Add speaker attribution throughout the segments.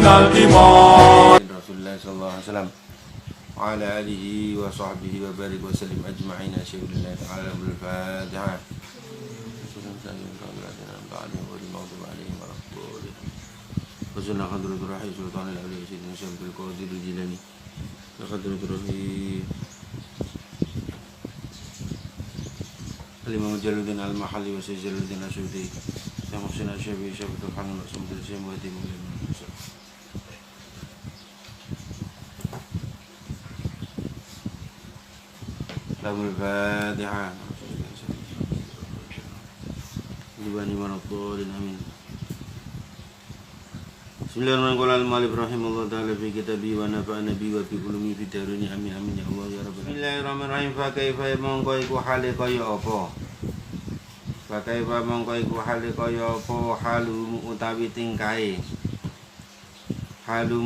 Speaker 1: الإيمان.
Speaker 2: رسول الله صلى الله عليه وسلم وعلى آله وصحبه وبارك وسلم أجمعين. أشهد أن لا إله إلا الله. الفاتحة. وسنة خضرة الرحي سلطان الأولياء سيدنا شمس القادر الجيلاني خضرة الرحي الإمام جلال الدين المحلي وسيد جلال الدين السعودي شيخ محسن الشافعي شيخ الحنون مقسوم الشيخ مهدي مولى له الفاتحة Libani manatulin amin. Bismillahirrahmanirrahim. Al-Malib rahimahullah ta'ala fi kitabi wa nafa'ana bi wa fi ulumi fi darini amin amin ya Allah ya Rabbal. Bismillahirrahmanirrahim. Fa kaifa mongko iku hale kaya apa? Fa kaifa mongko iku hale kaya apa halu utawi tingkae. Halu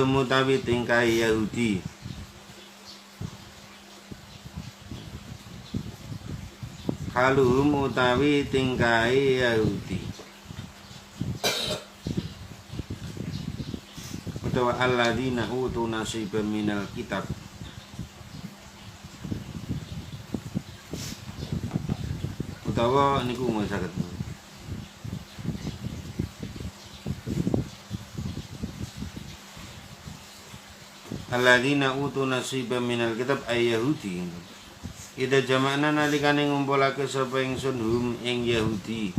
Speaker 2: mutawi tingkae Yahudi. Haluhum utawi tingkai Yahudi utawa alladzina utu nasiban minal kitab utawa niku mau saged alladzina utu nasiban minal kitab ay Yahudi. Ida jama'na nalikane ngumpulake sapa ingsun hum ing Yahudi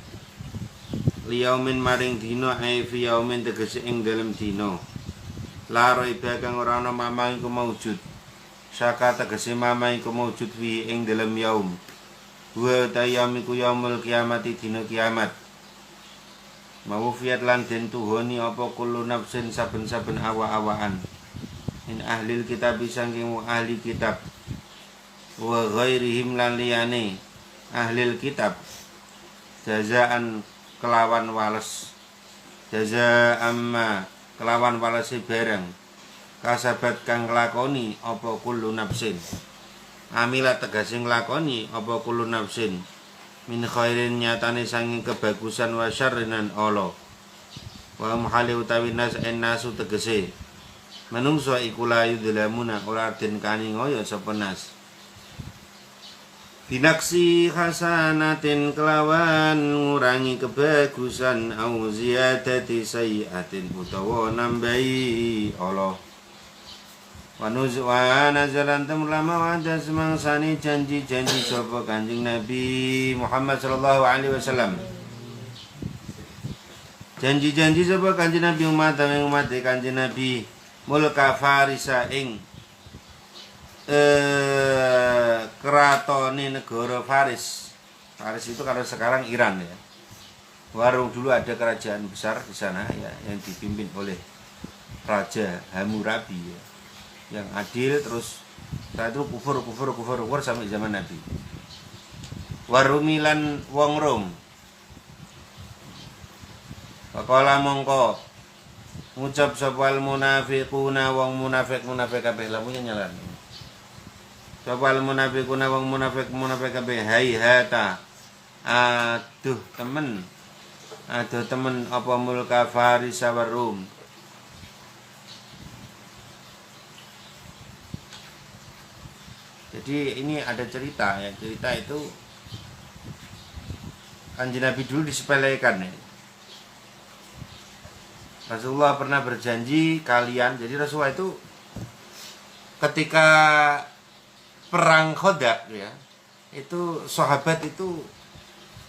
Speaker 2: liyaumin maring dina ai fi yaumin tegese ing dalem dina la raiba kang ora ana mamang iku maujud saka tegese mamang iku maujud fi ing dalem yaum wa tayyam iku yaumul kiamati dina kiamat mawfiat lan den tuhoni apa kullu nafsin saben-saben awa-awaan in ahlil kitab saking ahli kitab wa ghairihim lan liyane ahlil kitab jazaan kelawan wales jaza amma kelawan walese barang kasabat kang nglakoni apa kullu nafsin amila tegese nglakoni apa kullu nafsin min khairin nyatane sanging kebagusan wa syarrinan ala wa muhali utawi nas nasu tegese manungsa iku la yudlamuna ora den kaningoyo sapa nas binaksi hasanatin kelawan ngurangi kebagusan au ziyadati sayyiatin utawa nambahi Allah wa nazalan tamlama wada semangsani janji-janji sapa Kanjeng Nabi Muhammad sallallahu alaihi wasallam janji-janji sapa Kanjeng Nabi umat Kanjeng Nabi mulka farisa ing keratone negara Faris. Faris itu kalau sekarang Iran ya. Warung dulu ada kerajaan besar di sana ya yang dipimpin oleh Raja Hammurabi ya. Yang adil terus setelah itu kufur sampai zaman Nabi. Warumilan wong Rom. Faqala mongko ngucap sapa munafiquna wong munafik kabeh lampunya nyala. Sopal munafikuna wong munafik kabeh hayhata aduh temen apa mulka Faris wa Rum jadi ini ada cerita ya cerita itu Kanjeng Nabi dulu disepelekan ya. Rasulullah pernah berjanji kalian jadi Rasulullah itu ketika perang Khandaq ya itu sahabat itu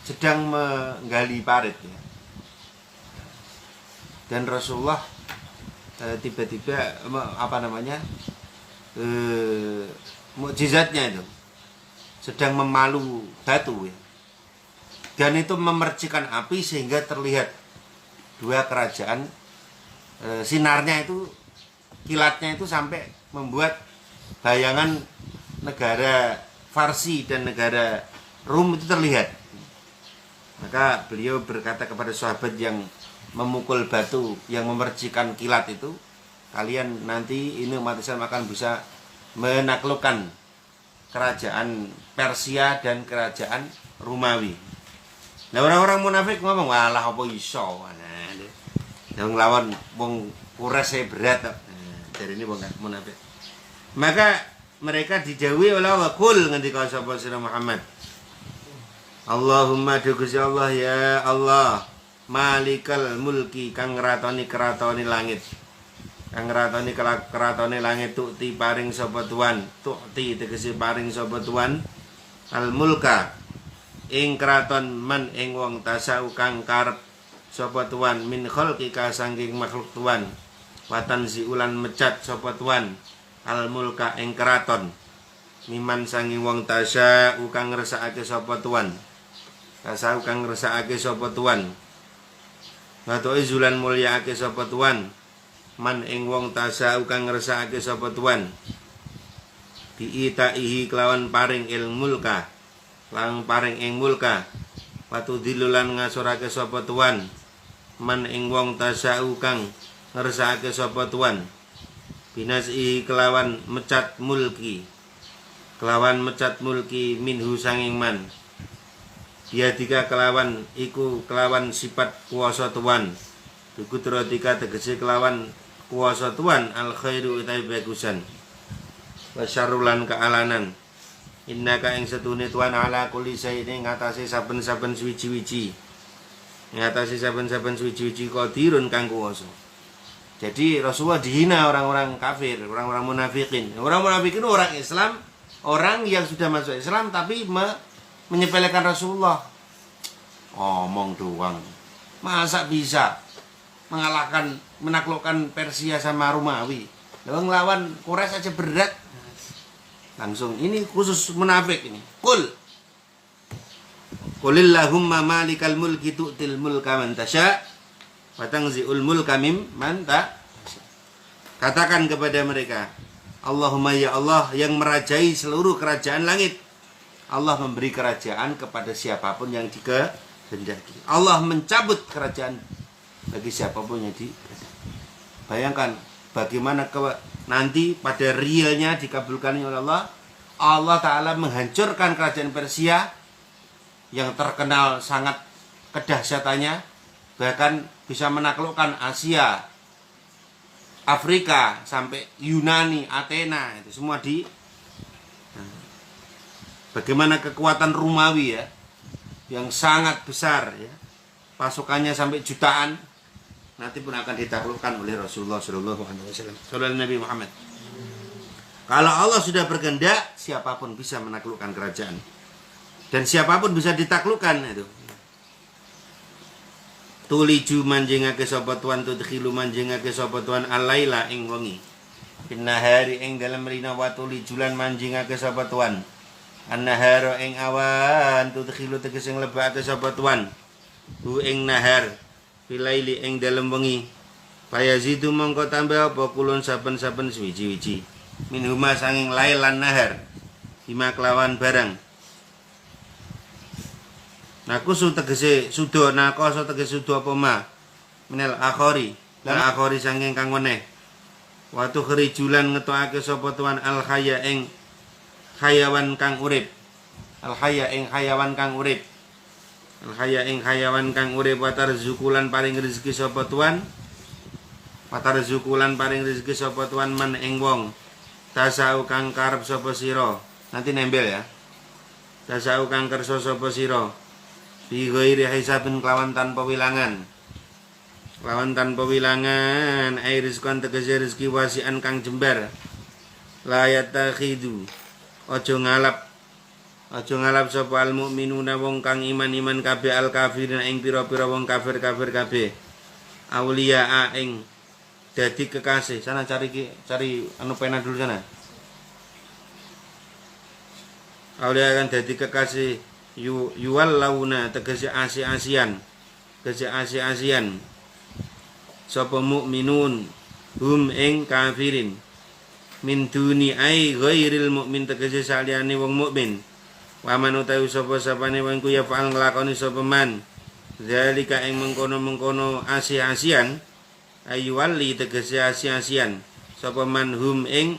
Speaker 2: sedang menggali parit ya dan Rasulullah tiba-tiba mukjizatnya itu sedang memalu batu ya dan itu memercikan api sehingga terlihat dua kerajaan sinarnya itu kilatnya itu sampai membuat bayangan negara Farsi dan negara Rum itu terlihat. Maka beliau berkata kepada sahabat yang memukul batu yang memercikan kilat itu, kalian nanti ini umat Islam akan bisa menaklukkan kerajaan Persia dan kerajaan Romawi. Nah orang-orang munafik ngomong, walah apa iso. Nah, yang lawan wong Quraisy berat. Nah, dari ini wong munafik. Maka mereka dijauhi oleh Allah. Kul ngendika sapa sira Muhammad. Allahumma Gusti Allah ya Allah, Malikal mulki kang ngeratoni keratone langit. Kang ngeratoni keratone langit tukti paring sapa tuan. Tukti tegese paring sapa tuan. Al mulka ing kraton man ing wong tasau kang karep sapa tuan min khalqika saking makhluk tuan. Watan ziulan mecat sapa tuan. Al mulka ing kraton miman saking wong tasau kang ngresakake sapa tuan. Tasau kang ngresakake sapa tuan. Wato izulan mulyaake sapa tuan. Man ing wong tasau kang ngresakake sapa tuan. Diitaihi kelawan paring ilmulka lang paring ing mulka. Watu dilulan ngasorake sapa tuan. Man ing wong tasau kang ngersakake sapa tuan. Binasi kelawan mecat mulki. Kelawan mecat mulki minhu sanging man. Biadika kelawan iku kelawan sifat kuasa tuan. Bikudratika tegese kelawan kuasa tuan al khairu utai bagusan. Wasyarulan kealanan. Innaka ing setune tuan ala kulli syai'in ngatasi saben-saben suwi-wiji. Ngatasi saben-saben suwi-wiji qadirun kang kuwasa. Jadi Rasulullah dihina orang-orang kafir, orang-orang munafikin. Orang munafikin orang Islam, orang yang sudah masuk Islam tapi menyepelekan Rasulullah. Omong doang. Masa bisa mengalahkan, menaklukkan Persia sama Romawi? Lalu ngelawan Quraisy aja berat. Langsung ini khusus munafik ini. Qulillahumma malikal mulki tu'til mulka man tasya wa tanzi'ul mulka mimman tasya. Katakan kepada mereka, Allahumma ya Allah yang merajai seluruh kerajaan langit. Allah memberi kerajaan kepada siapapun yang dikehendaki. Allah mencabut kerajaan bagi siapapun yang dikehendaki. Bayangkan bagaimana nanti pada realnya dikabulkan oleh Allah. Allah Ta'ala menghancurkan kerajaan Persia yang terkenal sangat kedahsyatannya, bahkan bisa menaklukkan Asia, Afrika, sampai Yunani, Athena, itu semua bagaimana kekuatan Romawi ya, yang sangat besar ya, pasukannya sampai jutaan, nanti pun akan ditaklukkan oleh Rasulullah Shallallahu Alaihi Wasallam, Saudara Nabi Muhammad. Kalau Allah sudah berkehendak, siapapun bisa menaklukkan kerajaan, dan siapapun bisa ditaklukkan itu. Tuliju manjingake sapa tuan, tudkhilu manjingake sapa tuan alaila ing wengi. Pinnahari ing dalem rina wa tulijulan manjingake sapa tuan. An-nahara ing awan, tudkhilu tegese nglebake sapa tuan. Hu ing nahar, filaili ing dalem wengi. Payazidu mongko tambah apa kulun saben-saben suwiji-wiji. Minhuma sanging lail lan nahar. Bima kelawan barang. Nakusu tegese sudo, nakoso tegese sudo apa ma minal akhori lan akhori sanging kang weneh. Watu khrijulan ngetokake sapa tuan al khaya ing hayawan kang urip. Al khaya ing hayawan kang urip. Al khaya ing hayawan kang urip. Watar zukulan paring rezeki sapa tuan. Watar zukulan paring rezeki sapa tuan man ing wong. Tasau kang karep sapa sira. Nanti nembel ya. Tasau kang kersa sapa sira. Bi ghairi hisabin kelawan tanpa wilangan. Kelawan tanpa wilangan, ai rizqan tegese rezeki wasian kang jembar. La yatakhidu. Aja ngalap sapa al mukminuna wong kang iman-iman kabeh al kafirin ing pira-pira wong kafir-kafir kabeh. Auliya ing dadi kekasih. Sana cari anu pena dulu sana. Auliya kan dadi kekasih. Yuwal launa tegese asi-asian sapa mukminun hum ing kafirin min duni ai ghairil mukmin tegese saliyane wong mukmin wa man utawi sapa sapane wong ku ya faal nglakoni sapa man zalika ing mengkono-mengkono asi-asian ayyuwali tegese asi-asian sapa man hum ing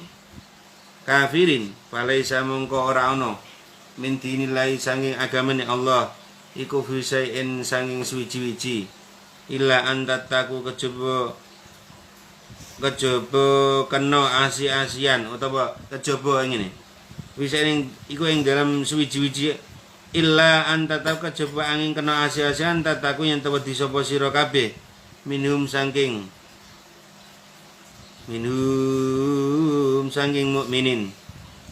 Speaker 2: kafirin falaisa mongko ora ana min dinillahi sanging agamane Allah iku fisain sanging suwiji-wiji illa antattaku kejaba kena asi-asian utawa kejaba ngene fisain iku ing dalam suwiji-wiji illa antattaku kejaba angin kena asi-asian tataku yen wedi sapa sira kabeh minhum sanging mukminin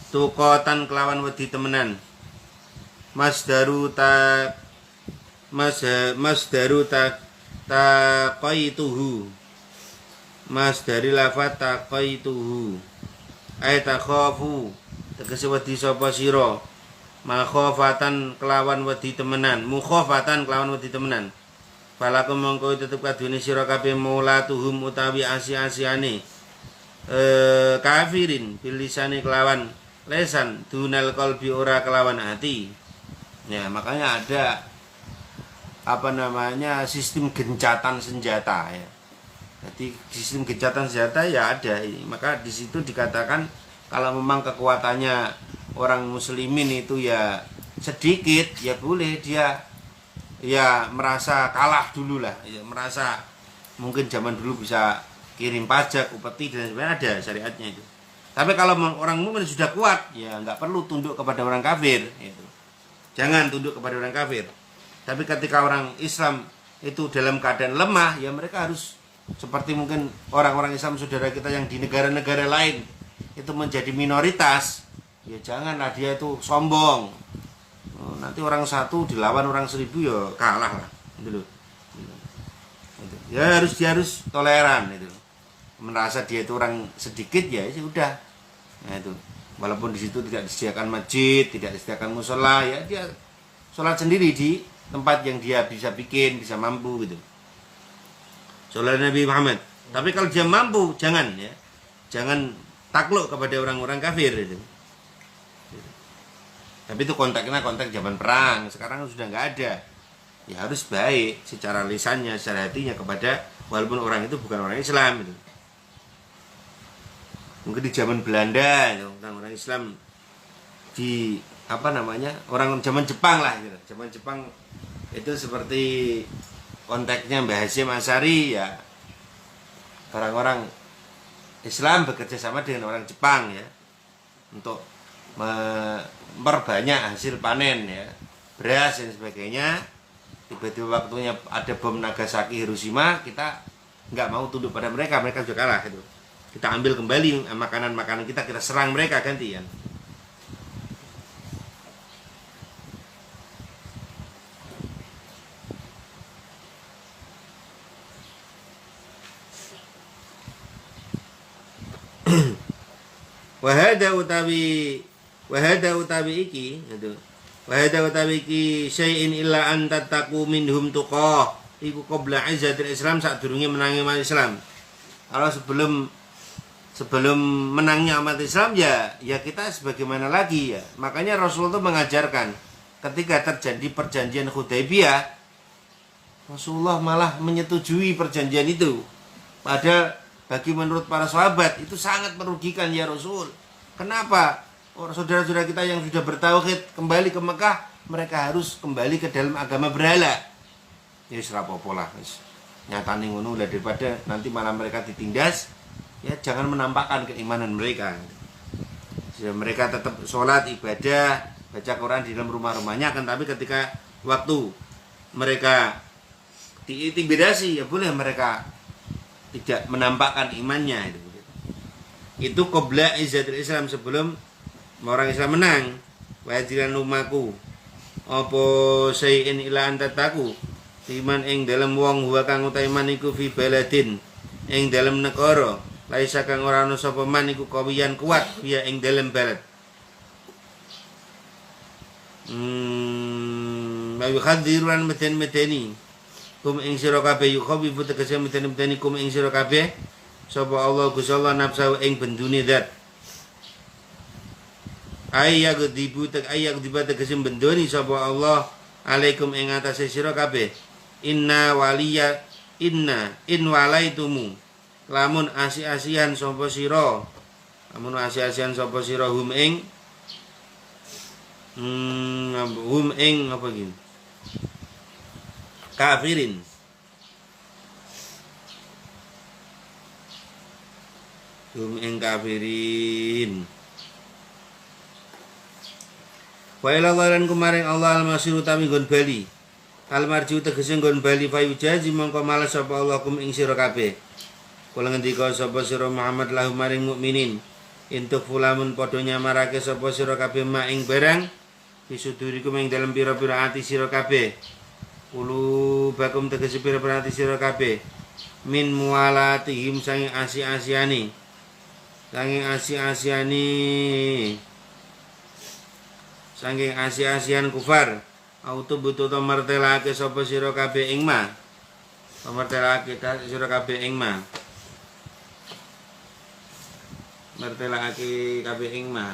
Speaker 2: tuqatan kelawan wedi temenan masdaru taqaituhu masdari lafat taqaituhu ay takhafu tegese wedi sapa sira makhofatan kelawan wedi temenan mukhofatan kelawan wedi temenan falakum mongko tetep kadune sira kabeh maulatuhum utawi asi-asiane kafirin bilisane kelawan lesan dunal qalbi ora kelawan hati. Ya, makanya ada sistem gencatan senjata ya. Jadi sistem gencatan senjata ya ada. Maka di situ dikatakan kalau memang kekuatannya orang muslimin itu ya sedikit, ya boleh dia ya merasa kalah dulu lah, ya, merasa mungkin zaman dulu bisa kirim pajak, upeti dan sebagainya, ada syariatnya itu. Tapi kalau orang mukmin sudah kuat, ya nggak perlu tunduk kepada orang kafir. Gitu. Jangan tunduk kepada orang kafir. Tapi ketika orang Islam itu dalam keadaan lemah, ya mereka harus seperti mungkin orang-orang Islam saudara kita yang di negara-negara lain itu menjadi minoritas. Ya janganlah dia itu sombong. Nanti orang satu dilawan orang 1000 ya kalah lah. Gitu loh. Ya dia harus toleran itu. Merasa dia itu orang sedikit ya sudah. Nah itu. Walaupun di situ tidak disediakan masjid, tidak disediakan musola, ya dia sholat sendiri di tempat yang dia bisa bikin, bisa mampu gitu. Sholat Nabi Muhammad. Tapi kalau dia mampu, jangan ya, jangan takluk kepada orang-orang kafir itu. Tapi itu kontaknya kontak zaman perang, sekarang sudah nggak ada. Ya harus baik secara lisannya, secara hatinya kepada walaupun orang itu bukan orang Islam itu. Mungkin di zaman Belanda orang-orang Islam di orang zaman Jepang lah gitu. Zaman Jepang itu seperti konteksnya Mbah Hasyim Asy'ari ya, orang-orang Islam bekerja sama dengan orang Jepang ya untuk memperbanyak hasil panen ya, beras dan sebagainya. Tiba-tiba waktunya ada bom Nagasaki, Hiroshima, kita nggak mau tunduk pada mereka, mereka juga kalah gitu. Kita ambil kembali makanan-makanan kita serang mereka gantian. Wahada utawi iki itu. Wahada utawi iki syai'in illa an tattaqu minhum tuqah. Iku qabla izzatil Islam sadurunge menangi umat Islam. Kalau sebelum menangnya umat Islam ya kita sebagaimana lagi ya. Makanya Rasul itu mengajarkan ketika terjadi perjanjian Hudaybiyah, Rasulullah malah menyetujui perjanjian itu. Padahal bagi menurut para sahabat itu sangat merugikan ya Rasul. Kenapa? Saudara-saudara kita yang sudah bertauhid kembali ke Mekah, mereka harus kembali ke dalam agama berhala. Ya wis ra apa-apa lah, wis nyatane ngono lah, daripada nanti malah mereka ditindas. Ya jangan menampakkan keimanan mereka. Ya, mereka tetap sholat, ibadah, baca Quran di dalam rumah-rumahnya, kan tapi ketika waktu mereka diintimidasi ya boleh mereka tidak menampakkan imannya itu. Itu qabla izzatul Islam, sebelum orang Islam menang. Wa jilan lumaku apa sayin ila antataku iman ing dalam wong wa kang utaiman iku fi baladin ing dalam negara laisa kang ora ana sapa man iku kawiyan kuat ya ing dalam balad. Ayo hadiran meten-meteni kum ing sira kabeh yukhabifu tegese meten-meteni kum ing sira kabeh sapa Allah Gusti Allah nafsu ing bendune zat. Ayyak dibu tegese bendoni sapa Allah alaikum ing atase sira kabeh. In walaitumu lamun asi-asian sapa sira, lamun asi-asian sapa sira hum ing apa gini kafirin. Hum ing kafirin. Wa ila lan kumaring Allah al-masir utawi nggon bali. Al-marji tegese nggon bali fayujazi mongko males sapa Allah kum ing sira kabeh. Kula ngendika sapa sira Muhammad lahu maring mukminin. Intuk fulamun padha nyamarake sapa sira kabeh mak ing barang bisudurikum ing dalem pira-pira ati sira kabeh. Ulu bakum tegese pira-pira ati sira kabeh. Min mualatihim sanging asi-asiani. Sanging asi-asian kufar auto butuh to martelake sapa sira kabeh ing ma martelake sira kabeh ing ma martelake kabeh ing ma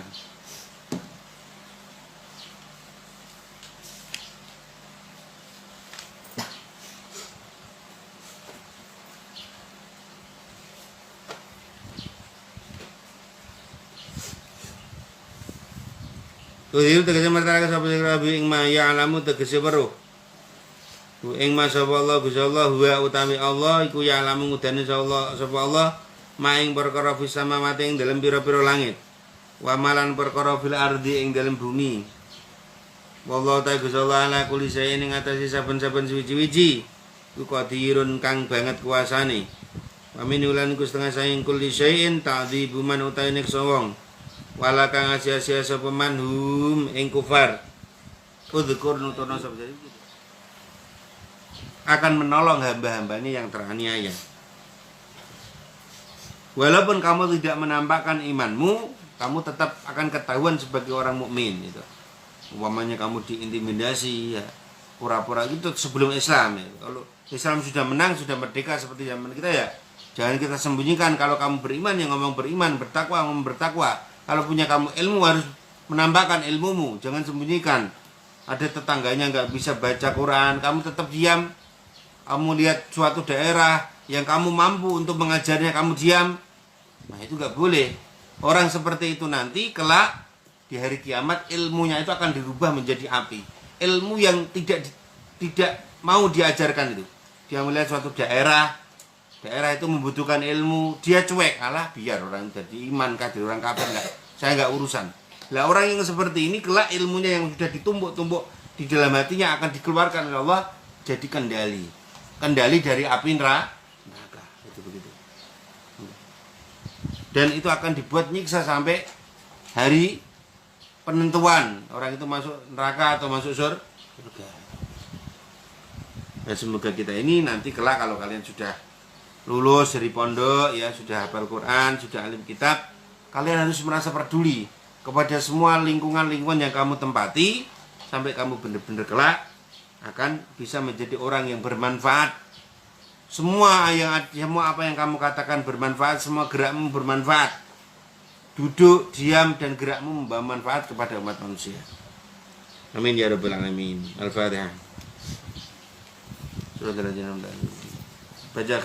Speaker 2: Tuhiru tegese martalake sapa sira kabeh ing ma ya alamu tegese weruh. Ku ing ma sapa Allah Gusti Allah wa utami Allah iku ya alamu ngudane sapa Allah ma ing perkara fis samawati ing dalem pira-pira langit. Wa malan perkara fil ardi ing dalem bumi. Wallahu ta'ala Gusti Allah ala kulli shay'in ing atase saben-saben suci-suci. Ku qadirun kang banget kuasane. Wa min ulan ku setengah saing kulli shay'in ta'dzibu man utawi neksa wong. Wala kang asia-asia sapa manhum ing kufar. Kudzkur nutono sapa jadi akan menolong hamba-hambanya yang teraniaya. Walaupun kamu tidak menampakkan imanmu, kamu tetap akan ketahuan sebagai orang mukmin gitu. Umpamanya kamu diintimidasi ya, pura-pura itu sebelum Islam ya. Kalau Islam sudah menang, sudah merdeka seperti zaman kita ya, jangan kita sembunyikan. Kalau kamu beriman ya ngomong beriman, bertakwa ngomong bertakwa. Kalau punya kamu ilmu harus menambahkan ilmumu, jangan sembunyikan. Ada tetangganya nggak bisa baca Quran, kamu tetap diam. Kamu lihat suatu daerah yang kamu mampu untuk mengajarnya, kamu diam. Nah itu nggak boleh. Orang seperti itu nanti kelak di hari kiamat ilmunya itu akan dirubah menjadi api. Ilmu yang tidak mau diajarkan itu. Dia melihat suatu daerah itu membutuhkan ilmu, dia cuek, alah biar orang jadi iman kadir orang kafir enggak, saya enggak urusan. Lah orang yang seperti ini kelak ilmunya yang sudah ditumpuk-tumpuk di dalam hatinya akan dikeluarkan oleh Allah jadi kendali dari api neraka itu begitu. Dan itu akan dibuat nyiksa sampai hari penentuan orang itu masuk neraka atau masuk surga. Ya semoga kita ini nanti kelak kalau kalian sudah lulus dari pondok ya, sudah hafal Quran, sudah alim kitab, kalian harus merasa peduli kepada semua lingkungan-lingkungan yang kamu tempati sampai kamu benar-benar kelak akan bisa menjadi orang yang bermanfaat. Semua apa yang kamu katakan bermanfaat, semua gerakmu bermanfaat. Duduk, diam dan gerakmu membawa manfaat kepada umat manusia. Amin ya rabbal alamin. Al-Fatihah. Baca